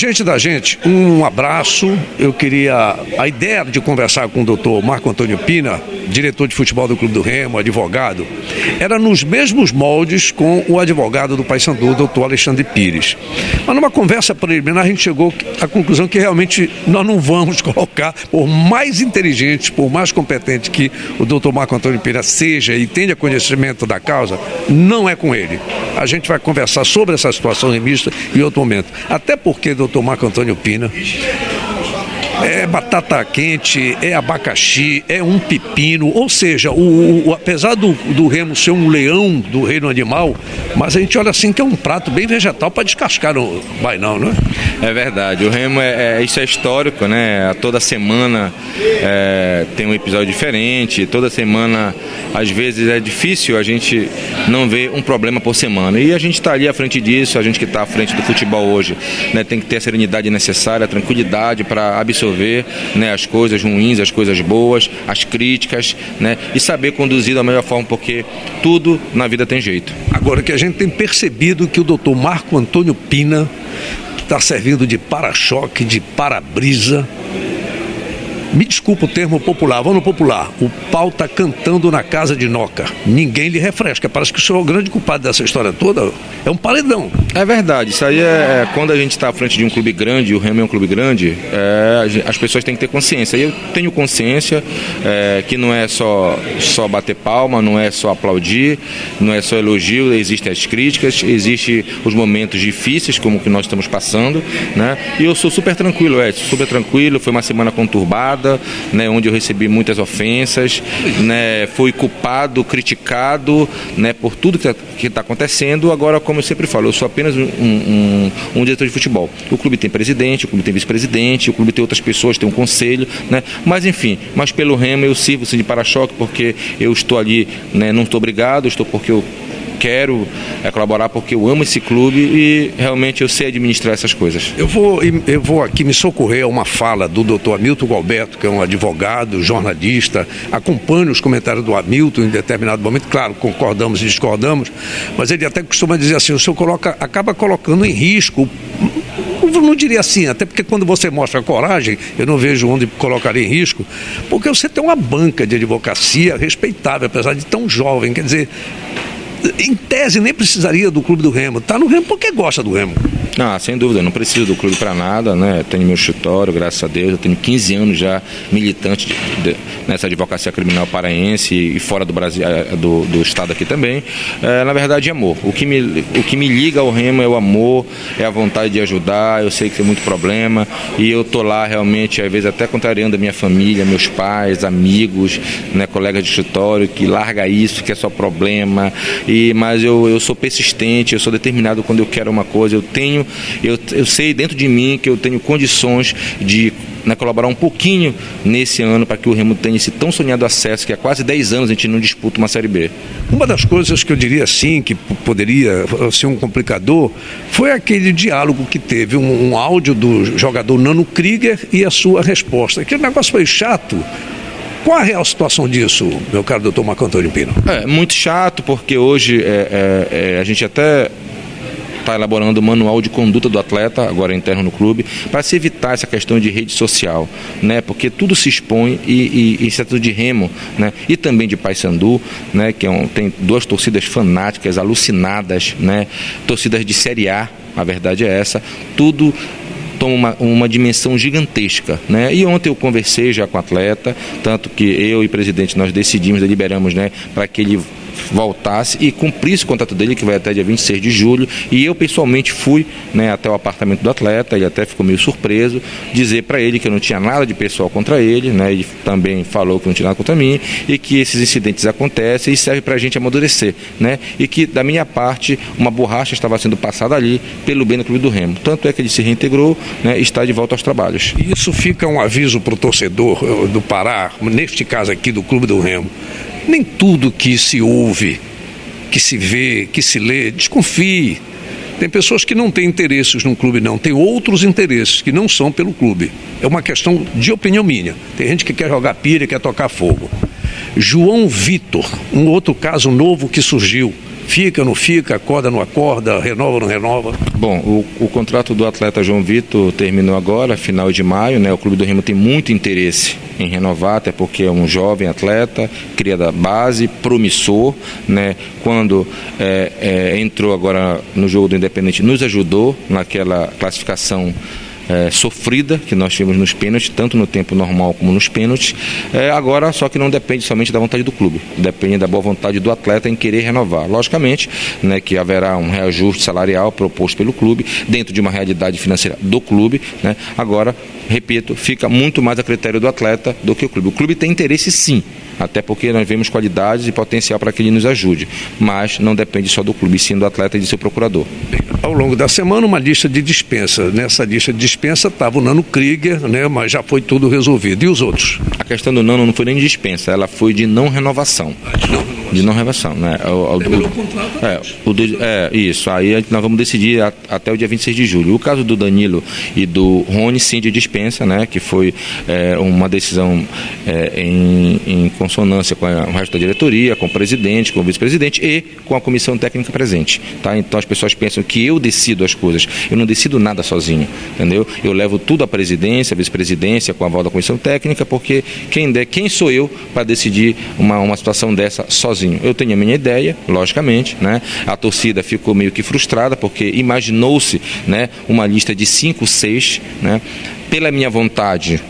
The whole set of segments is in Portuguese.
Gente da gente, um abraço. Eu queria a ideia de conversar com o doutor Marco Antônio Pina, diretor de futebol do Clube do Remo, advogado, era nos mesmos moldes com o advogado do Paysandu, o doutor Alexandre Pires. Mas numa conversa preliminar a gente chegou à conclusão que realmente nós não vamos colocar, por mais inteligente, por mais competente que o doutor Marco Antônio Pina seja e tenha conhecimento da causa, não é com ele. A gente vai conversar sobre essa situação remista em outro momento. Até porque, doutor Marco Antônio Pina, é batata quente, é abacaxi, é um pepino, ou seja, apesar do Remo ser um leão do reino animal, mas a gente olha assim que é um prato bem vegetal para descascar o bainão, não é? É verdade, o Remo isso é histórico, né? Toda semana tem um episódio diferente, toda semana, às vezes é difícil a gente não ver um problema por semana, e a gente está ali à frente disso, a gente que está à frente do futebol hoje, né, tem que ter a serenidade necessária, a tranquilidade para absorver, né, as coisas ruins, as coisas boas, as críticas, né, e saber conduzir da melhor forma, porque tudo na vida tem jeito. Agora que a gente tem percebido que o doutor Marco Antônio Pina está servindo de para-choque, de para-brisa. Me desculpa o termo popular, vamos no popular. O pau está cantando na casa de Noca. Ninguém lhe refresca. Parece que o senhor é o grande culpado dessa história toda. É um paredão. É verdade. Isso aí quando a gente está à frente de um clube grande, o Remo é um clube grande, as pessoas têm que ter consciência. E eu tenho consciência que não é só bater palma, não é só aplaudir, não é só elogio, existem as críticas, existem os momentos difíceis, como o que nós estamos passando, né? E eu sou super tranquilo, Edson, super tranquilo. Foi uma semana conturbada, né, onde eu recebi muitas ofensas, né, fui culpado, criticado, né, por tudo que está acontecendo. Agora, como eu sempre falo, eu sou apenas um diretor de futebol. O clube tem presidente, o clube tem vice-presidente, o clube tem outras pessoas, tem um conselho, né, mas enfim, mas pelo Remo eu sirvo de para-choque, porque eu estou ali, né, não estou obrigado, estou porque eu quero colaborar, porque eu amo esse clube e realmente eu sei administrar essas coisas. Eu vou aqui me socorrer a uma fala do doutor Hamilton Galberto, que é um advogado, jornalista, acompanho os comentários do Hamilton em determinado momento, claro, concordamos e discordamos, mas ele até costuma dizer assim, o senhor acaba colocando em risco, não diria assim, até porque quando você mostra coragem, eu não vejo onde colocaria em risco, porque você tem uma banca de advocacia respeitável, apesar de tão jovem, quer dizer, em tese nem precisaria do Clube do Remo, está no Remo porque gosta do Remo. Ah, sem dúvida, eu não preciso do clube para nada, né? Tenho meu escritório, graças a Deus, eu tenho 15 anos já militante nessa advocacia criminal paraense e fora do Brasil, do estado aqui também. Na verdade, é amor. O que me liga ao Remo é o amor, é a vontade de ajudar. Eu sei que tem muito problema e eu tô lá realmente, às vezes até contrariando a minha família, meus pais, amigos, né, colegas de escritório, que larga isso, que é só problema. Mas eu sou persistente, eu sou determinado quando eu quero uma coisa, eu sei dentro de mim que eu tenho condições de, né, colaborar um pouquinho nesse ano para que o Remo tenha esse tão sonhado acesso, que há quase 10 anos a gente não disputa uma Série B. Uma das coisas que eu diria assim, que poderia ser um complicador, foi aquele diálogo que teve, um áudio do jogador Nano Krieger e a sua resposta. Aquele negócio foi chato. Qual a real situação disso, meu caro doutor Marco Antônio Pina? Muito chato, porque hoje a gente até está elaborando o manual de conduta do atleta, agora interno no clube, para se evitar essa questão de rede social, né? Porque tudo se expõe e se trata de Remo, né? E também de Paysandu, né? Que tem duas torcidas fanáticas, alucinadas, né? Torcidas de Série A, a verdade é essa, tudo toma uma dimensão gigantesca, né? E ontem eu conversei já com o atleta, tanto que eu e o presidente nós decidimos, deliberamos, né, para que ele voltasse e cumprisse o contrato dele, que vai até dia 26 de julho, e eu pessoalmente fui, né, até o apartamento do atleta, ele até ficou meio surpreso, dizer para ele que eu não tinha nada de pessoal contra ele, né? Ele também falou que não tinha nada contra mim, e que esses incidentes acontecem e serve para a gente amadurecer, né? E que da minha parte uma borracha estava sendo passada ali pelo bem do Clube do Remo, tanto é que ele se reintegrou, né, e está de volta aos trabalhos. Isso fica um aviso para o torcedor do Pará, neste caso aqui do Clube do Remo. Nem tudo que se ouve, que se vê, que se lê, desconfie. Tem pessoas que não têm interesses no clube, não. Tem outros interesses que não são pelo clube. É uma questão de opinião minha. Tem gente que quer jogar pilha, quer tocar fogo. João Vitor, um outro caso novo que surgiu. Fica, não fica, acorda, não acorda, renova, não renova? Bom, o contrato do atleta João Vitor terminou agora, final de maio, né? O Clube do Remo tem muito interesse em renovar, até porque é um jovem atleta, cria da base, promissor, né? Quando entrou agora no jogo do Independente, nos ajudou naquela classificação sofrida que nós tivemos nos pênaltis, tanto no tempo normal como nos pênaltis. Agora, só que não depende somente da vontade do clube, depende da boa vontade do atleta em querer renovar. Logicamente, né, que haverá um reajuste salarial proposto pelo clube, dentro de uma realidade financeira do clube, né? Agora, repito, fica muito mais a critério do atleta do que o clube. O clube tem interesse, sim, até porque nós vemos qualidades e potencial para que ele nos ajude, mas não depende só do clube, sim do atleta e de seu procurador. Ao longo da semana, uma lista de dispensa. Nessa lista de dispensa estava o Nano Krieger, né, mas já foi tudo resolvido. E os outros? A questão do Nano não foi nem de dispensa, ela foi de não renovação. De não renovação, né? Isso, aí nós vamos decidir até o dia 26 de julho. O caso do Danilo e do Rony, sim, de dispensa, né? Que foi uma decisão em consonância com o resto da diretoria, com o presidente, com o vice-presidente e com a comissão técnica presente, tá? Então as pessoas pensam que eu decido as coisas, eu não decido nada sozinho, entendeu? Eu levo tudo à presidência, à vice-presidência, com a aval da comissão técnica, porque quem sou eu para decidir uma situação dessa sozinho? Eu tenho a minha ideia, logicamente, né? A torcida ficou meio que frustrada, porque imaginou-se, né, uma lista de 5, 6, né? Pela minha vontade,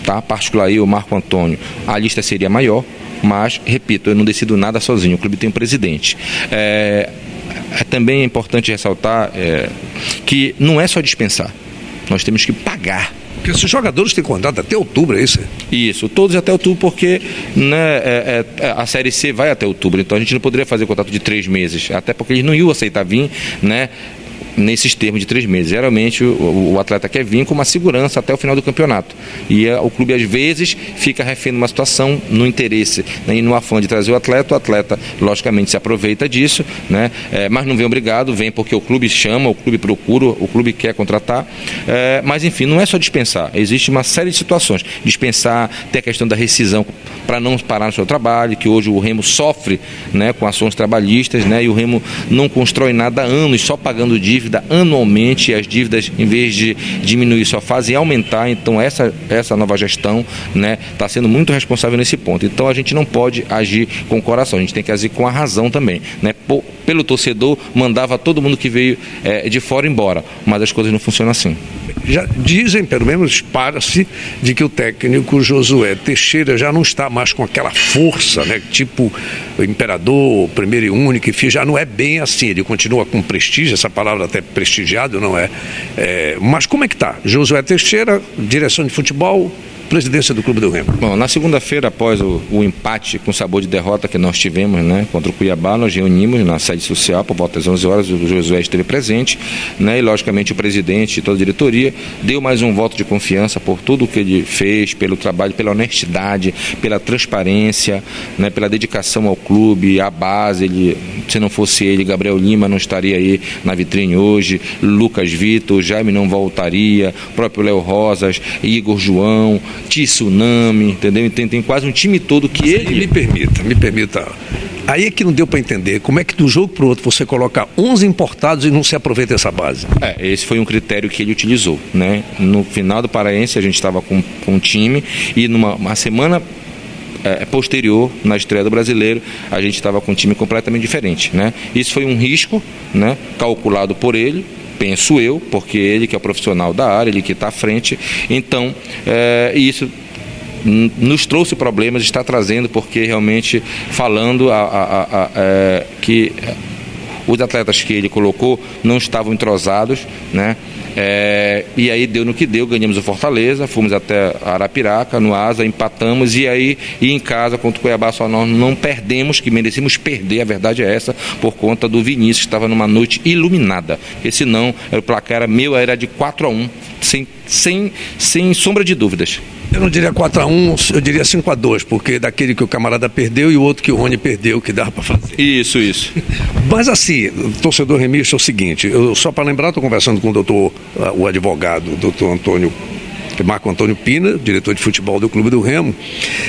tá? Particular eu, Marco Antônio, a lista seria maior, mas, repito, eu não decido nada sozinho, o clube tem um presidente. Também é importante ressaltar que não é só dispensar, nós temos que pagar. Porque esses jogadores têm contrato até outubro, é isso? Isso, todos até outubro, porque, né, a Série C vai até outubro, então a gente não poderia fazer contrato de 3 meses, até porque eles não iam aceitar vir, né, nesses termos de 3 meses. Geralmente o atleta quer vir com uma segurança até o final do campeonato. E o clube às vezes fica refém de uma situação no interesse, né, e no afã de trazer o atleta logicamente se aproveita disso, né, mas não vem obrigado, vem porque o clube chama, o clube procura, o clube quer contratar, mas enfim, não é só dispensar, existe uma série de situações. Dispensar, tem a questão da rescisão para não parar no seu trabalho, que hoje o Remo sofre, né, com ações trabalhistas, né, e o Remo não constrói nada há anos, só pagando dívida anualmente, e as dívidas, em vez de diminuir, só fazem aumentar. Então essa nova gestão, né, está sendo muito responsável nesse ponto. Então a gente não pode agir com o coração, a gente tem que agir com a razão também, né? Pelo torcedor, mandava todo mundo que veio de fora embora, mas as coisas não funcionam assim. Já dizem, pelo menos para-se, de que o técnico Josué Teixeira já não está mais com aquela força, né? Tipo o imperador, primeiro e único, enfim, já não é bem assim. Ele continua com prestígio, essa palavra até prestigiado, não é? Mas como é que está? Josué Teixeira, direção de futebol, presidência do Clube do Remo. Bom, na segunda-feira, após o empate com sabor de derrota que nós tivemos, né, contra o Cuiabá, nós reunimos na sede social por volta das 11 horas, o Josué esteve presente, né, e logicamente o presidente e toda a diretoria deu mais um voto de confiança por tudo que ele fez, pelo trabalho, pela honestidade, pela transparência, né, pela dedicação ao clube, à base. Se não fosse ele, Gabriel Lima não estaria aí na vitrine hoje, Lucas Vitor, Jaime não voltaria, próprio Léo Rosas, Igor João, Tsunami, entendeu? Tem quase um time todo que ele... Me permita. Aí é que não deu para entender como é que de um jogo para o outro você coloca 11 importados e não se aproveita essa base. Esse foi um critério que ele utilizou, né? No final do Paraense a gente estava com um time e numa semana posterior, na estreia do Brasileiro, a gente estava com um time completamente diferente, né? Isso foi um risco, né, calculado por ele, penso eu, porque ele que é o profissional da área, ele que está à frente. Então, isso nos trouxe problemas, está trazendo, porque realmente falando que os atletas que ele colocou não estavam entrosados, né? E aí deu no que deu, ganhamos o Fortaleza, fomos até Arapiraca, no Asa, empatamos, e em casa contra o Cuiabá só nós não perdemos, que merecemos perder, a verdade é essa, por conta do Vinícius, que estava numa noite iluminada, porque senão o placar era de 4-1, sem sombra de dúvidas. Eu não diria 4-1, eu diria 5-2, porque daquele que o camarada perdeu e o outro que o Rony perdeu, que dava para fazer. Isso. Mas assim, o torcedor remista é o seguinte, só para lembrar, estou conversando com o advogado, doutor Antônio Marco Antônio Pina, diretor de futebol do Clube do Remo.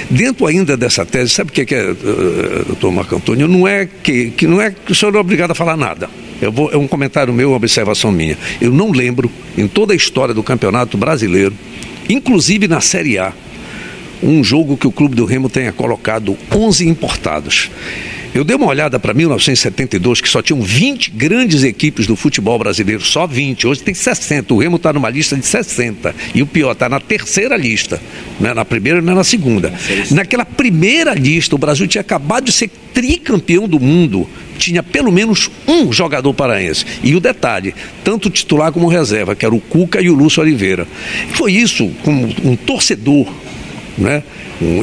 Dentro ainda dessa tese, sabe o que é, doutor Marco Antônio? Não é que o senhor é obrigado a falar nada. É um comentário meu, uma observação minha. Eu não lembro, em toda a história do Campeonato Brasileiro, inclusive na Série A, um jogo que o Clube do Remo tenha colocado 11 importados. Eu dei uma olhada para 1972, que só tinham 20 grandes equipes do futebol brasileiro, só 20, hoje tem 60, o Remo está numa lista de 60, e o pior, está na terceira lista, não é na primeira e não é na segunda. Naquela primeira lista, o Brasil tinha acabado de ser tricampeão do mundo, tinha pelo menos um jogador paraense, e o detalhe, tanto titular como reserva, que era o Cuca e o Lúcio Oliveira. Foi isso, como um torcedor, né?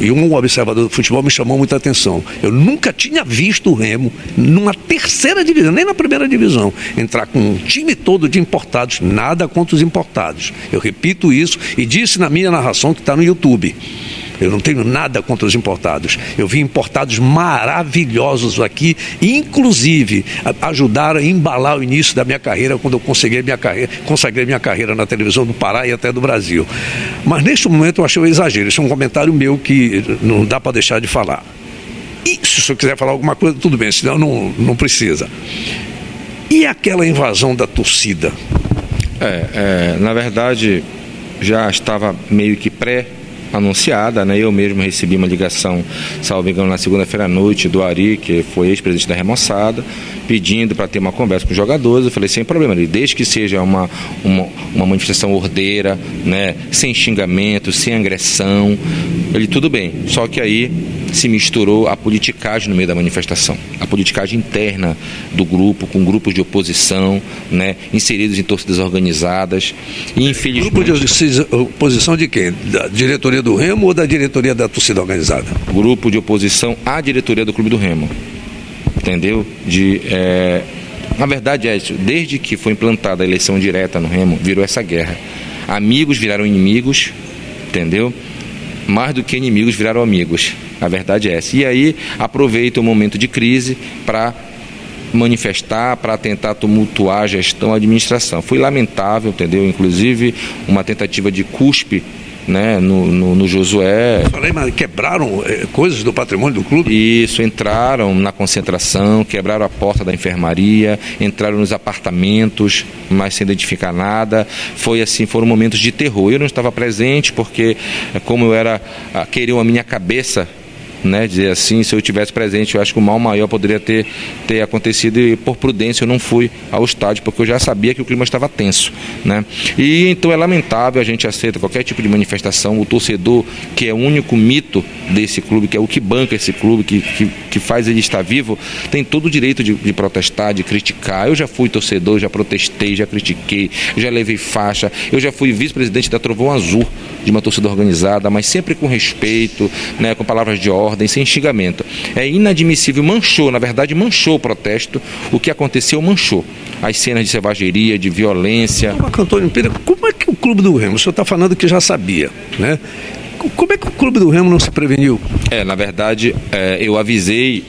E um observador do futebol me chamou muita atenção. Eu nunca tinha visto o Remo numa terceira divisão, nem na primeira divisão, entrar com um time todo de importados, nada contra os importados. Eu repito isso e disse na minha narração que está no YouTube. Eu não tenho nada contra os importados. Eu vi importados maravilhosos aqui, inclusive ajudaram a embalar o início da minha carreira, quando eu consagrei minha carreira na televisão do Pará e até do Brasil. Mas neste momento eu achei um exagero. Isso é um comentário meu que não dá para deixar de falar. E se o senhor quiser falar alguma coisa, tudo bem, senão não precisa. E aquela invasão da torcida? Na verdade, já estava meio que anunciada, né? Eu mesmo recebi uma ligação, salvo engano, na segunda-feira à noite do Ari, que foi ex-presidente da Remoçada, pedindo para ter uma conversa com os jogadores. Eu falei, sem problema, desde que seja uma manifestação ordeira, né? Sem xingamento, sem agressão, ele tudo bem. Só que aí se misturou a politicagem no meio da manifestação, a politicagem interna do grupo, com grupos de oposição, né? Inseridos em torcidas organizadas, e infelizmente... Grupo de oposição de quem? Da diretoria do Remo ou da diretoria da torcida organizada? Grupo de oposição à diretoria do Clube do Remo, entendeu? Na verdade, desde que foi implantada a eleição direta no Remo, virou essa guerra. Amigos viraram inimigos, entendeu? Mais do que inimigos viraram amigos. A verdade é essa. E aí aproveita o momento de crise para manifestar, para tentar tumultuar a gestão, a administração. Foi lamentável, entendeu? Inclusive uma tentativa de cuspe, né, no Josué. Eu falei, mas quebraram coisas do patrimônio do clube? Isso, entraram na concentração, quebraram a porta da enfermaria, entraram nos apartamentos, mas sem identificar nada. Foram momentos de terror. Eu não estava presente porque, como queriam a minha cabeça, né, dizer assim, se eu tivesse presente, eu acho que o mal maior poderia ter acontecido, e por prudência eu não fui ao estádio, porque eu já sabia que o clima estava tenso, né? E então é lamentável, a gente aceita qualquer tipo de manifestação. O torcedor, que é o único mito desse clube, que é o que banca esse clube, que faz ele estar vivo, tem todo o direito de protestar, de criticar. Eu já fui torcedor, já protestei, já critiquei, já levei faixa, eu já fui vice-presidente da Trovão Azul, de uma torcida organizada, mas sempre com respeito, né, com palavras de ordem, sem xingamento. É inadmissível, manchou o protesto. O que aconteceu manchou as cenas de selvageria, de violência. Marco Antônio Pina, como é que o Clube do Remo, o senhor está falando que já sabia, né? Como é que o Clube do Remo não se preveniu? Na verdade, eu avisei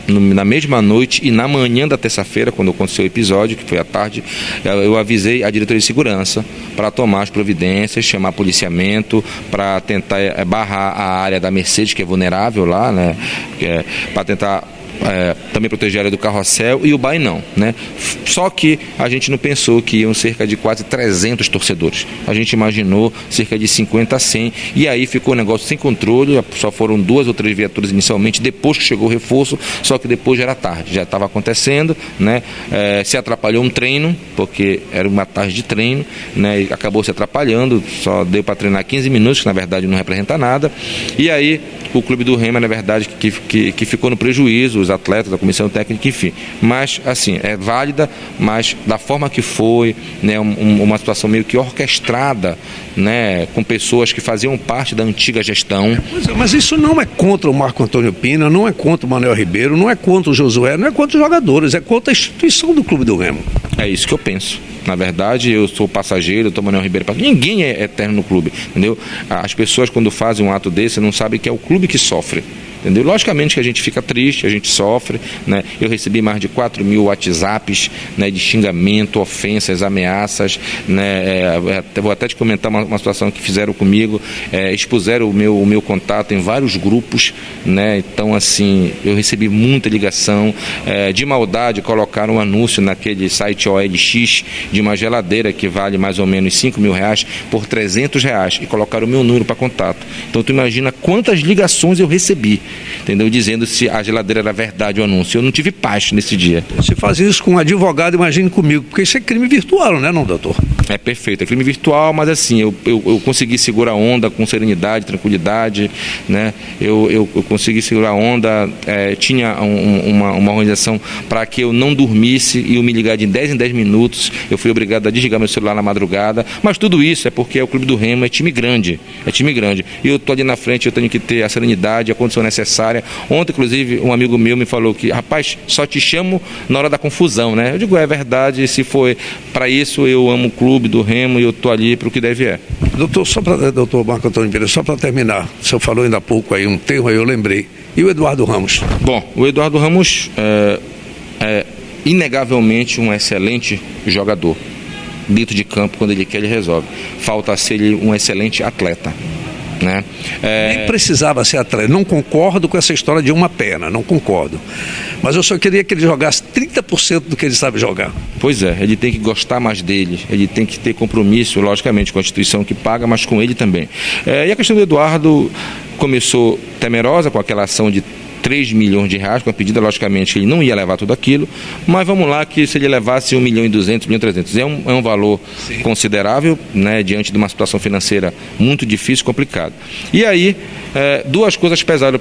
na mesma noite e na manhã da terça-feira, quando aconteceu o episódio, que foi à tarde, eu avisei a diretoria de segurança para tomar as providências, chamar policiamento, para tentar barrar a área da Mercedes, que é vulnerável lá, né? Para tentar também proteger a área do Carrossel e o Bainão, né? Só que a gente não pensou que iam cerca de quase 300 torcedores. A gente imaginou cerca de 50 a 100, e aí ficou o negócio sem controle. Só foram 2 ou 3 viaturas inicialmente, depois que chegou o reforço, só que depois já era tarde, já estava acontecendo, né? Se atrapalhou um treino, porque era uma tarde de treino, né? E acabou se atrapalhando, só deu para treinar 15 minutos, que na verdade não representa nada. E aí o Clube do Remo, na verdade, que ficou no prejuízo, os atletas, a comissão técnica, enfim. Mas, assim, é válida, mas da forma que foi, né, uma situação meio que orquestrada, né, com pessoas que faziam parte da antiga gestão. Mas isso não é contra o Marco Antônio Pina, não é contra o Manuel Ribeiro, não é contra o Josué, não é contra os jogadores, é contra a instituição do Clube do Remo. É isso que eu penso. Na verdade, eu sou passageiro, eu estou Manuel Ribeiro. Ninguém é eterno no clube, entendeu? As pessoas, quando fazem um ato desse, não sabem que é o clube que sofre. entendeu? Logicamente que a gente fica triste, a gente sofre, né? Eu recebi mais de 4.000 WhatsApps, né, de xingamento, ofensas, ameaças, né? Vou até te comentar uma situação que fizeram comigo, expuseram o meu contato em vários grupos, né? Então, assim, eu recebi muita ligação, de maldade colocaram um anúncio naquele site OLX de uma geladeira que vale mais ou menos R$5.000 por R$300 e colocaram o meu número para contato. Então tu imagina quantas ligações eu recebi, entendeu? Dizendo se a geladeira era verdade o anúncio. Eu não tive paz nesse dia. Se faz isso com um advogado, imagine comigo, porque isso é crime virtual, não é, doutor? É perfeito, é crime virtual, mas assim, eu consegui segurar a onda com serenidade, tranquilidade, né? Eu consegui segurar a onda, tinha uma organização para que eu não dormisse e eu me ligar de 10 em 10 minutos, eu fui obrigado a desligar meu celular na madrugada, mas tudo isso é porque o Clube do Remo é time grande, e eu estou ali na frente, eu tenho que ter a serenidade, a condição necessária. Ontem, inclusive, um amigo meu me falou que, rapaz, só te chamo na hora da confusão, né? Eu digo, é verdade, se foi para isso, eu amo o Clube do Remo e eu estou ali para o que deve é. Doutor Marco Antônio Pereira, só para terminar, o senhor falou ainda há pouco aí um termo, aí eu lembrei. E o Eduardo Ramos? Bom, o Eduardo Ramos é inegavelmente um excelente jogador. Dentro de campo, quando ele quer, ele resolve. Falta ser ele um excelente atleta, né? Nem precisava ser atleta. Não concordo com essa história de uma perna, não concordo. Mas eu só queria que ele jogasse 30% do que ele sabe jogar. Pois é, ele tem que gostar mais dele, ele tem que ter compromisso, logicamente, com a instituição que paga, mas com ele também. E a questão do Eduardo começou temerosa com aquela ação de R$3 milhões, com a pedida, logicamente, que ele não ia levar tudo aquilo, mas vamos lá que se ele levasse 1.200.000, 1.300.000, é um valor Sim. considerável, né, diante de uma situação financeira muito difícil, complicada. E aí, duas coisas pesaram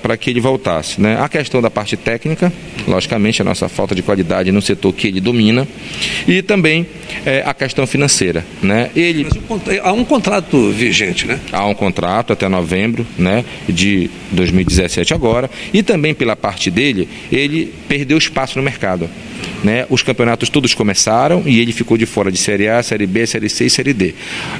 para que ele voltasse, né? A questão da parte técnica, logicamente, a nossa falta de qualidade no setor que ele domina, e também a questão financeira, né? Mas há um contrato vigente, né? Há um contrato até novembro, né, de 2017 agora, e também pela parte dele, ele perdeu espaço no mercado, né? Os campeonatos todos começaram e ele ficou de fora de Série A, Série B, Série C e Série D.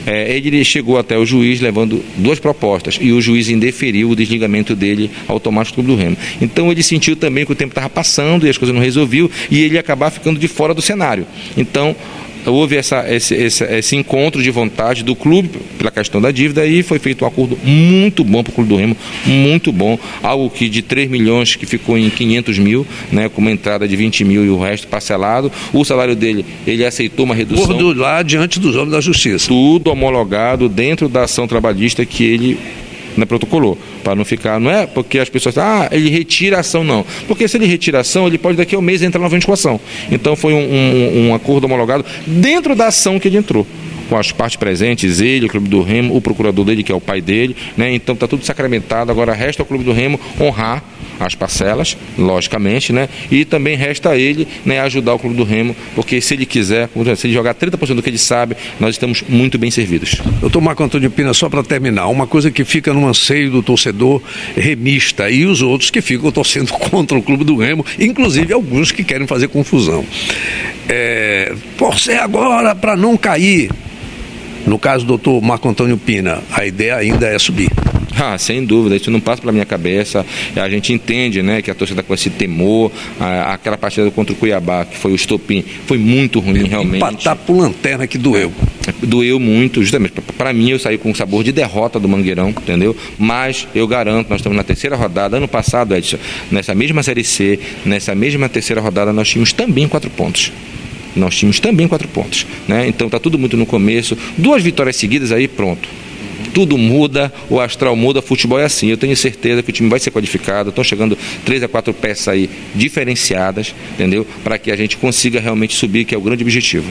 Ele chegou até o juiz levando duas propostas e o juiz indeferiu o desligamento dele automático do Clube do Remo. Então ele sentiu também que o tempo estava passando e as coisas não resolviam e ele ia acabar ficando de fora do cenário. Então houve esse encontro de vontade do clube pela questão da dívida e foi feito um acordo muito bom para o Clube do Remo, muito bom, algo que de 3 milhões que ficou em 500 mil, né, com uma entrada de 20 mil e o resto parcelado. O salário dele, ele aceitou uma redução. Tudo lá diante dos homens da justiça. Tudo homologado dentro da ação trabalhista que ele protocolou, para não ficar, não é porque as pessoas ele retira a ação, não, porque se ele retira a ação, ele pode daqui a um mês entrar novamente com a ação. Então foi um acordo homologado dentro da ação que ele entrou, com as partes presentes, ele, o Clube do Remo, o procurador dele, que é o pai dele, né? Então está tudo sacramentado. Agora resta ao Clube do Remo honrar as parcelas, logicamente, né? E também resta a ele, né, ajudar o Clube do Remo, porque se ele quiser, se ele jogar 30% do que ele sabe, nós estamos muito bem servidos. Doutor Marco Antônio Pina, só para terminar, uma coisa que fica no anseio do torcedor remista e os outros que ficam torcendo contra o Clube do Remo, inclusive alguns que querem fazer confusão. Torcer agora para não cair. No caso do doutor Marco Antônio Pina, a ideia ainda é subir. Sem dúvida, isso não passa pela minha cabeça. A gente entende, né, que a torcida com esse temor, aquela partida contra o Cuiabá, que foi o estopim, foi muito ruim, realmente. Empatar por lanterna que doeu. Doeu muito, justamente. Para mim, eu saí com um sabor de derrota do Mangueirão, entendeu? Mas eu garanto, nós estamos na terceira rodada. Ano passado, Edson, nessa mesma Série C, nessa mesma terceira rodada, nós tínhamos também 4 pontos. Né? Então está tudo muito no começo. 2 vitórias seguidas aí, pronto. Tudo muda, o astral muda, futebol é assim. Eu tenho certeza que o time vai ser qualificado. Estão chegando 3 a 4 peças aí diferenciadas, entendeu? Para que a gente consiga realmente subir, que é o grande objetivo.